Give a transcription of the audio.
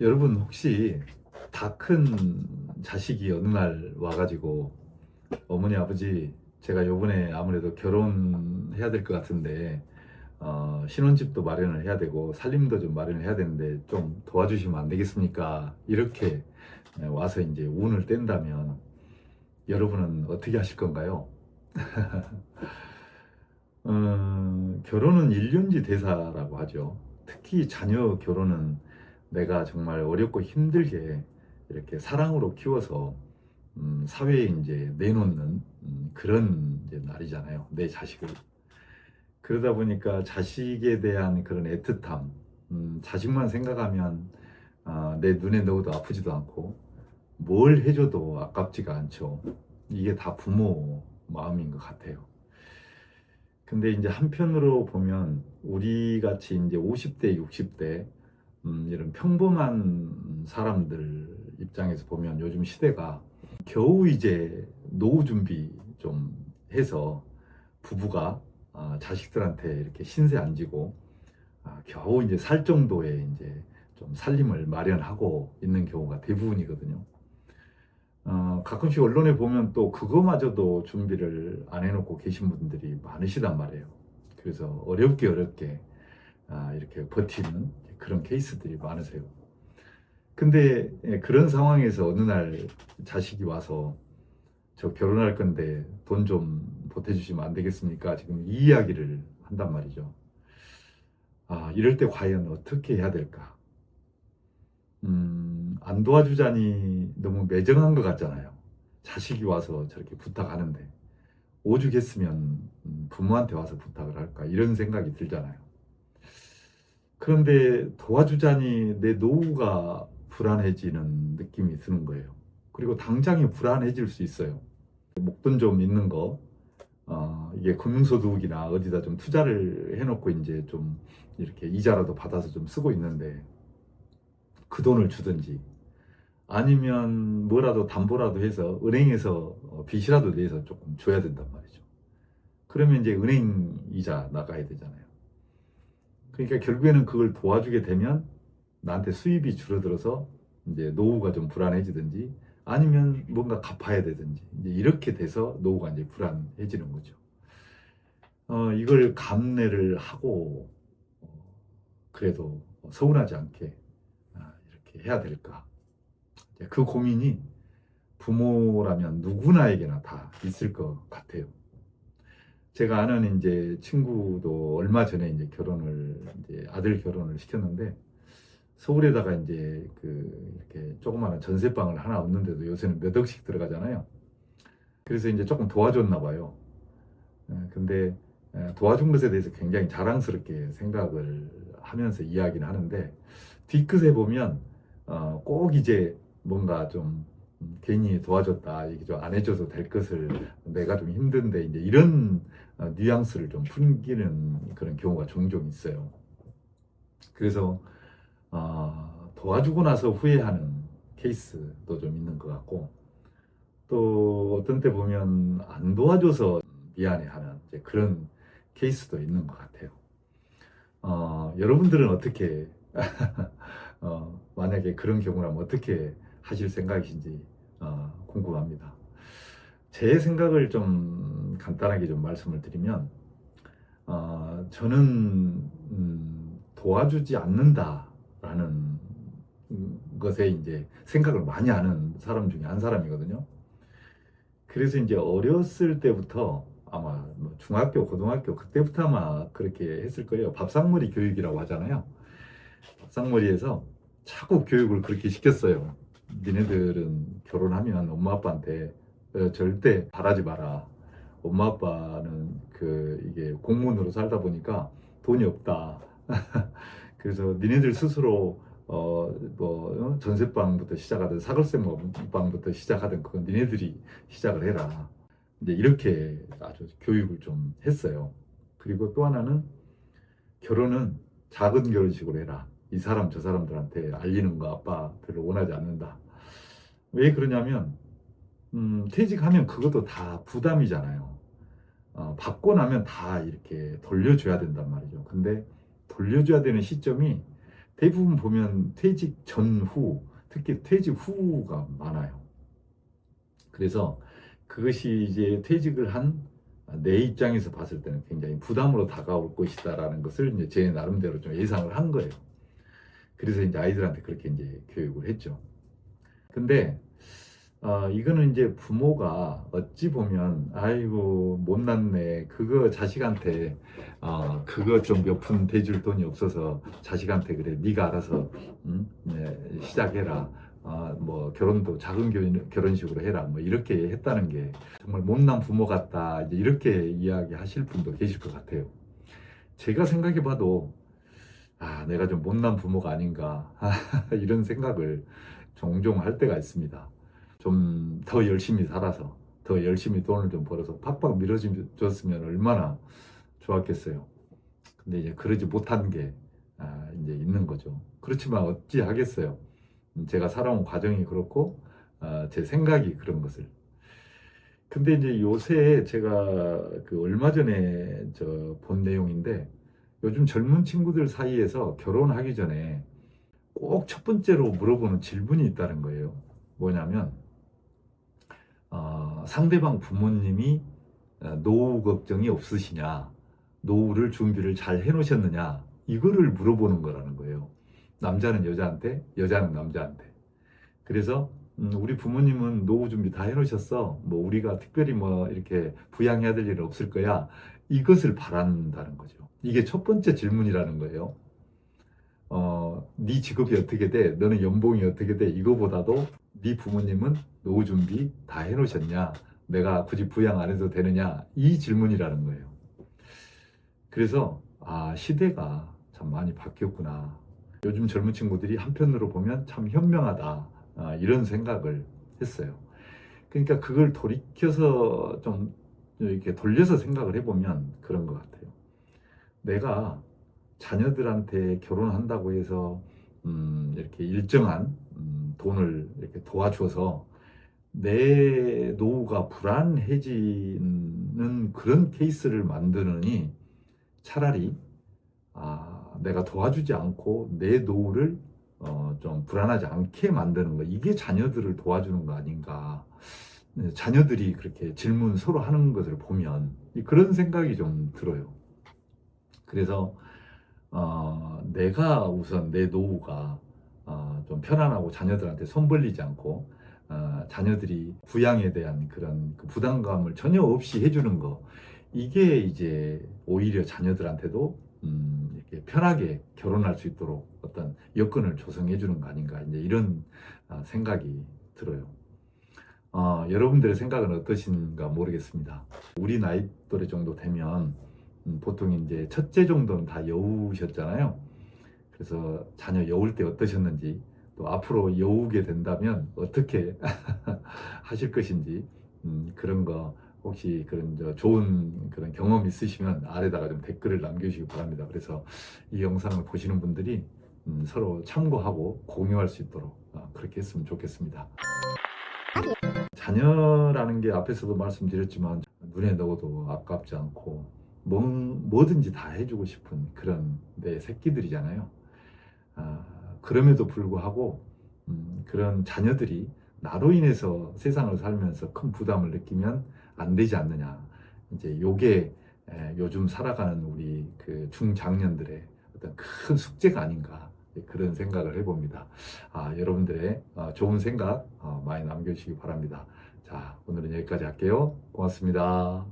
여러분 혹시 다 큰 자식이 어느 날 와가지고 어머니 아버지 제가 요번에 아무래도 결혼해야 될 것 같은데 신혼집도 마련을 해야 되고 살림도 좀 마련을 해야 되는데 좀 도와주시면 안 되겠습니까? 이렇게 와서 이제 운을 뗀다면 여러분은 어떻게 하실 건가요? 결혼은 일륜지 대사라고 하죠. 특히 자녀 결혼은 내가 정말 어렵고 힘들게 이렇게 사랑으로 키워서 사회에 이제 내놓는 그런 이제 날이잖아요. 내 자식을. 그러다 보니까 자식에 대한 그런 애틋함, 자식만 생각하면 내 눈에 넣어도 아프지도 않고 뭘 해줘도 아깝지가 않죠. 이게 다 부모 마음인 것 같아요. 근데 이제 한편으로 보면 우리 같이 이제 50대, 60대 이런 평범한 사람들 입장에서 보면 요즘 시대가 겨우 이제 노후 준비 좀 해서 부부가 자식들한테 이렇게 신세 안 지고 겨우 이제 살 정도의 이제 좀 살림을 마련하고 있는 경우가 대부분이거든요. 가끔씩 언론에 보면 또 그거마저도 준비를 안 해놓고 계신 분들이 많으시단 말이에요. 그래서 어렵게 어렵게 이렇게 버티는 그런 케이스들이 많으세요. 근데 그런 상황에서 어느 날 자식이 와서 저 결혼할 건데 돈 좀 보태주시면 안 되겠습니까? 지금 이 이야기를 한단 말이죠. 이럴 때 과연 어떻게 해야 될까? 안 도와주자니 너무 매정한 것 같잖아요. 자식이 와서 저렇게 부탁하는데 오죽했으면 부모한테 와서 부탁을 할까 이런 생각이 들잖아요. 그런데 도와주자니 내 노후가 불안해지는 느낌이 드는 거예요. 그리고 당장에 불안해질 수 있어요. 목돈 좀 있는 거, 이게 금융소득이나 어디다 좀 투자를 해놓고 이제 좀 이렇게 이자라도 받아서 좀 쓰고 있는데 그 돈을 주든지 아니면 뭐라도 담보라도 해서 은행에서 빚이라도 내서 조금 줘야 된단 말이죠. 그러면 이제 은행 이자 나가야 되잖아요. 그러니까 결국에는 그걸 도와주게 되면 나한테 수입이 줄어들어서 이제 노후가 좀 불안해지든지 아니면 뭔가 갚아야 되든지 이제 이렇게 돼서 노후가 이제 불안해지는 거죠. 이걸 감내를 하고 그래도 서운하지 않게 이렇게 해야 될까? 그 고민이 부모라면 누구나에게나 다 있을 것 같아요. 제가 아는 이제 친구도 얼마 전에 이제 결혼을 이제 아들 결혼을 시켰는데 서울에다가 이제 그 이렇게 조그마한 전세방을 하나 얻는데도 요새는 몇 억씩 들어가잖아요. 그래서 이제 조금 도와줬나 봐요. 근데 도와준 것에 대해서 굉장히 자랑스럽게 생각을 하면서 이야기는 하는데 뒤끝에 보면 꼭 이제 뭔가 좀 괜히 도와줬다 이게 좀 안 해줘도 될 것을 내가 좀 힘든데 이제 이런 뉘앙스를 좀 풍기는 그런 경우가 종종 있어요. 그래서 도와주고 나서 후회하는 케이스도 좀 있는 것 같고 또 어떤 때 보면 안 도와줘서 미안해하는 이제 그런 케이스도 있는 것 같아요. 여러분들은 어떻게 만약에 그런 경우라면 어떻게 하실 생각이신지 궁금합니다. 제 생각을 좀 간단하게 좀 말씀을 드리면 저는 도와주지 않는다라는 것에 이제 생각을 많이 하는 사람 중에 한 사람이거든요. 그래서 이제 어렸을 때부터 아마 뭐 중학교, 고등학교 그때부터 아마 그렇게 했을 거예요. 밥상머리 교육이라고 하잖아요. 밥상머리에서 자꾸 교육을 그렇게 시켰어요. 니네들은 결혼하면 엄마 아빠한테 절대 바라지 마라. 엄마 아빠는 이게 공무원으로 살다 보니까 돈이 없다. 그래서 니네들 스스로 전세방부터 시작하든 사글세 방부터 시작하든 그건 니네들이 시작을 해라. 이제 이렇게 아주 교육을 좀 했어요. 그리고 또 하나는 결혼은 작은 결혼식으로 해라. 이 사람 저 사람들한테 알리는 거 아빠 별로 원하지 않는다. 왜 그러냐면 퇴직하면 그것도 다 부담이잖아요. 받고 나면 다 이렇게 돌려줘야 된단 말이죠. 근데 돌려줘야 되는 시점이 대부분 보면 퇴직 전후, 특히 퇴직 후가 많아요. 그래서 그것이 이제 퇴직을 한 내 입장에서 봤을 때는 굉장히 부담으로 다가올 것이다라는 것을 이제 제 나름대로 좀 예상을 한 거예요. 그래서 이제 아이들한테 그렇게 이제 교육을 했죠. 근데 이거는 이제 부모가 어찌 보면 아이고 못났네 그거 자식한테 그거 좀 몇 푼 대줄 돈이 없어서 자식한테 그래 네가 알아서 네, 시작해라 뭐 결혼도 작은 결혼식으로 해라 뭐 이렇게 했다는 게 정말 못난 부모 같다 이제 이렇게 이야기하실 분도 계실 것 같아요. 제가 생각해봐도 내가 좀 못난 부모가 아닌가 이런 생각을 종종 할 때가 있습니다. 좀 더 열심히 살아서 더 열심히 돈을 좀 벌어서 팍팍 밀어줬으면 얼마나 좋았겠어요. 근데 이제 그러지 못한 게 이제 있는 거죠. 그렇지만 어찌 하겠어요. 제가 살아온 과정이 그렇고 제 생각이 그런 것을. 근데 이제 요새 제가 그 얼마 전에 저 본 내용인데 요즘 젊은 친구들 사이에서 결혼하기 전에 꼭 첫 번째로 물어보는 질문이 있다는 거예요. 뭐냐면 상대방 부모님이 노후 걱정이 없으시냐, 노후를 준비를 잘 해놓으셨느냐, 이거를 물어보는 거라는 거예요. 남자는 여자한테, 여자는 남자한테. 그래서 우리 부모님은 노후 준비 다 해놓으셨어. 뭐 우리가 특별히 뭐 이렇게 부양해야 될 일은 없을 거야. 이것을 바란다는 거죠. 이게 첫 번째 질문이라는 거예요. 네 직업이 어떻게 돼? 너는 연봉이 어떻게 돼? 이거보다도 네 부모님은 노후 준비 다 해놓으셨냐? 내가 굳이 부양 안 해도 되느냐? 이 질문이라는 거예요. 그래서 시대가 참 많이 바뀌었구나. 요즘 젊은 친구들이 한편으로 보면 참 현명하다. 이런 생각을 했어요. 그러니까 그걸 돌이켜서 좀 이렇게 돌려서 생각을 해보면 그런 것 같아요. 내가 자녀들한테 결혼한다고 해서 이렇게 일정한 돈을 이렇게 도와줘서 내 노후가 불안해지는 그런 케이스를 만드느니 차라리 내가 도와주지 않고 내 노후를 좀 불안하지 않게 만드는 거 이게 자녀들을 도와주는 거 아닌가. 네, 자녀들이 그렇게 질문 서로 하는 것을 보면 그런 생각이 좀 들어요. 그래서 내가 우선 내 노후가 좀 편안하고 자녀들한테 손 벌리지 않고 자녀들이 부양에 대한 그런 그 부담감을 전혀 없이 해주는 거 이게 이제 오히려 자녀들한테도 이렇게 편하게 결혼할 수 있도록 어떤 여건을 조성해 주는 거 아닌가 이제 이런 생각이 들어요. 여러분들의 생각은 어떠신가 모르겠습니다. 우리 나이 또래 정도 되면 보통 이제 첫째 정도는 다 여우셨잖아요. 그래서 자녀 여울 때 어떠셨는지 또 앞으로 여우게 된다면 어떻게 하실 것인지 그런 거 혹시 그런 좋은 그런 경험 있으시면 아래다가 좀 댓글을 남겨주시기 바랍니다. 그래서 이 영상을 보시는 분들이 서로 참고하고 공유할 수 있도록 그렇게 했으면 좋겠습니다. 자녀라는 게 앞에서도 말씀드렸지만 눈에 넣어도 아깝지 않고 뭐든지 다 해주고 싶은 그런 내 새끼들이잖아요. 그럼에도 불구하고 그런 자녀들이 나로 인해서 세상을 살면서 큰 부담을 느끼면 안 되지 않느냐. 이제 요게 요즘 살아가는 우리 그 중장년들의 어떤 큰 숙제가 아닌가 그런 생각을 해봅니다. 여러분들의 좋은 생각 많이 남겨주시기 바랍니다. 자, 오늘은 여기까지 할게요. 고맙습니다.